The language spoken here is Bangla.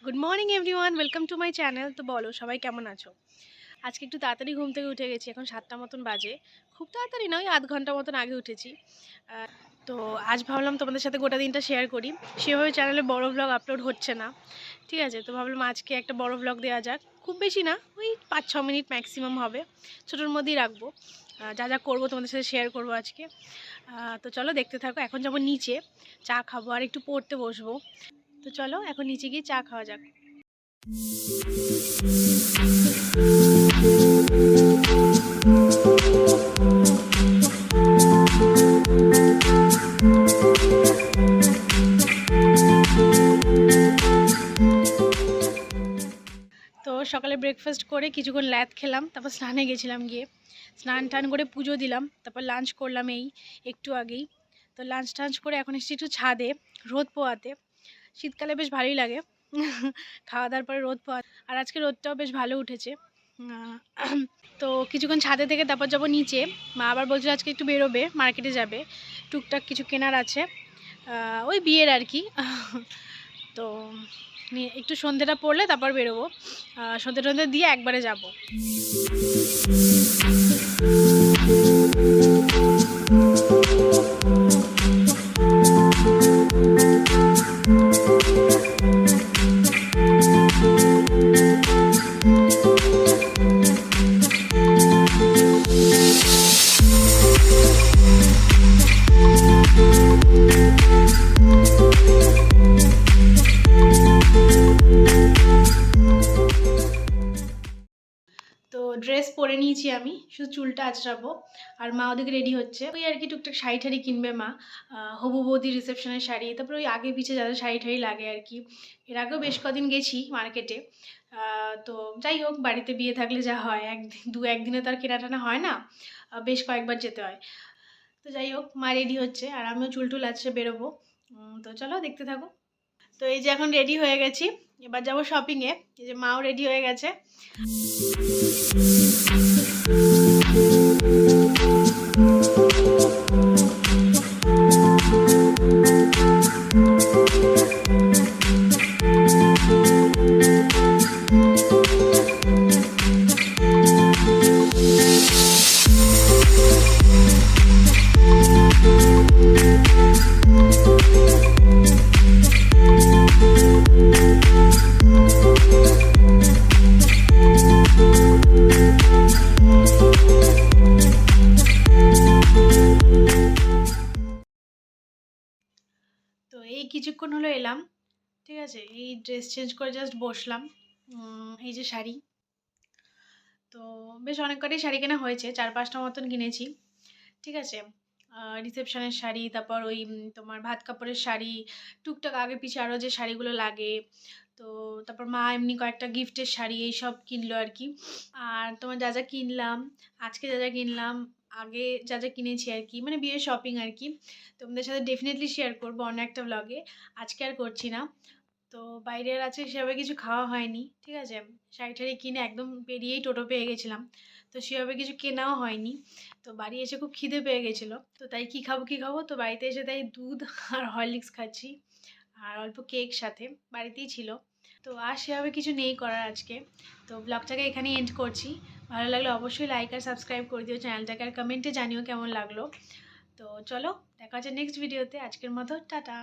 Good morning everyone, welcome to my channel. তো বলো সবাই কেমন আছো? আজকে একটু তাড়াতাড়ি ঘুম থেকে উঠে গেছি, এখন 7টা মতন বাজে। খুব তাড়াতাড়ি নয়, আধ ঘন্টা মতন আগে উঠেছি। তো আজ ভাবলাম তোমাদের সাথে গোটা দিনটা শেয়ার করি। সেভাবে চ্যানেলে বড় ভ্লগ আপলোড হচ্ছে না, ঠিক আছে? তো ভাবলাম আজকে একটা বড় ভ্লগ দেওয়া যাক। খুব বেশি না, ওই 5-6 মিনিট ম্যাক্সিমাম হবে, ছোটোর মধ্যেই রাখবো। যা যা করবো তোমাদের সাথে শেয়ার করবো আজকে। তো চলো দেখতে থাকো। এখন যাবো নিচে, চা খাবো আর একটু পড়তে বসবো। তো চলো এখন নিচে গিয়ে চা খাওয়া যাক। তো সকালে ব্রেকফাস্ট করে কিছুক্ষণ ল্যাদ খেলাম, তারপর স্নানে গেছিলাম, গিয়ে স্নান টান করে পুজো দিলাম, তারপর লাঞ্চ করলাম এই একটু আগেই। তো লাঞ্চ টাঞ্চ করে এখন এসেছি একটু ছাদে রোদ পোয়াতে। শীতকালে বেশ ভালোই লাগে খাওয়া দাওয়ার পরে রোদ পোয়া। আর আজকে রোদটাও বেশ ভালো উঠেছে। তো কিছুক্ষণ ছাদে থেকে তারপর যাবো নিচে। মা আবার বলছিল আজকে একটু বেরোবে, মার্কেটে যাবে, টুকটাক কিছু কেনার আছে, ওই বিয়ের আর কি। তো একটু সন্ধ্যেটা পড়লে তারপর বেরোবো, সন্ধ্যে টন্ধে দিয়ে একবারে যাব। তো ড্রেস পরে নিয়েছি, আমি শুধু চুলটা আঁচড়াবো। আর মা ওদিকে রেডি হচ্ছে, ওই আর কি টুকটাক শাড়ি ঠাড়ি কিনবে মা, হবু বৌদি রিসেপশনের শাড়ি, তারপরে ওই আগে পিছে যাদের শাড়ি ঠাড়ি লাগে আর কি। এর আগেও বেশ কদিন গেছি মার্কেটে। তো যাই হোক, বাড়িতে বিয়ে থাকলে যা হয়, একদিনে তো আর কেনা টানা হয় না, বেশ কয়েকবার যেতে হয়। তো যাই হোক, মা রেডি হচ্ছে আর আমিও চুল টুল আঁচড়ে বেরোবো। তো চলো দেখতে থাকো। তো এই যে এখন রেডি হয়ে গেছি, এবার যাবো শপিংয়ে। এই যে মাও রেডি হয়ে গেছে। তো এই কিছুক্ষণ হলো এলাম, ঠিক আছে? এই ড্রেস চেঞ্জ করে জাস্ট বসলাম। এই যে শাড়ি, তো বেশ অনেক কটাই শাড়ি কেনা হয়েছে, 4-5টা মতন কিনেছি, ঠিক আছে? রিসেপশনের শাড়ি, তারপর ওই তোমার ভাত কাপড়ের শাড়ি, টুকটাক আগে পিছে আরও যে শাড়িগুলো লাগে। তো তারপর মা এমনি কয়েকটা গিফটের শাড়ি এইসব কিনলো আর কি। আর তোমার যা যা কিনলাম, আজকে যা যা কিনলাম, আগে যা যা কিনেছি আর কি, মানে বিয়ের শপিং আর কি, তোমাদের সাথে ডেফিনেটলি শেয়ার করবো অন্য একটা ব্লগে। আজকে আর করছি না। তো বাইরের আছে সেভাবে কিছু খাওয়া হয়নি, ঠিক আছে? শাড়ি টাড়ি কিনে একদম বেরিয়েই টোটো পেয়ে গেছিলাম, তো সেভাবে কিছু কেনাও হয়নি। তো বাড়ি এসে খুব খিদে পেয়ে গেছিলো, তো তাই কী খাবো কী খাবো, তো বাড়িতে এসে তাই দুধ আর হরলিক্স খাচ্ছি, আর অল্প কেক সাথে বাড়িতেই ছিল। তো আর সেভাবে কিছু নেই করার আজকে। তো ব্লগটাকে এখানেই এন্ড করছি। ভালো লাগলে অবশ্যই লাইক আর সাবস্ক্রাইব করে দিও চ্যানেলটাকে, আর কমেন্টে জানিও কেমন লাগলো। তো চলো দেখা হচ্ছে নেক্সট ভিডিওতে। আজকের মতো টাটা।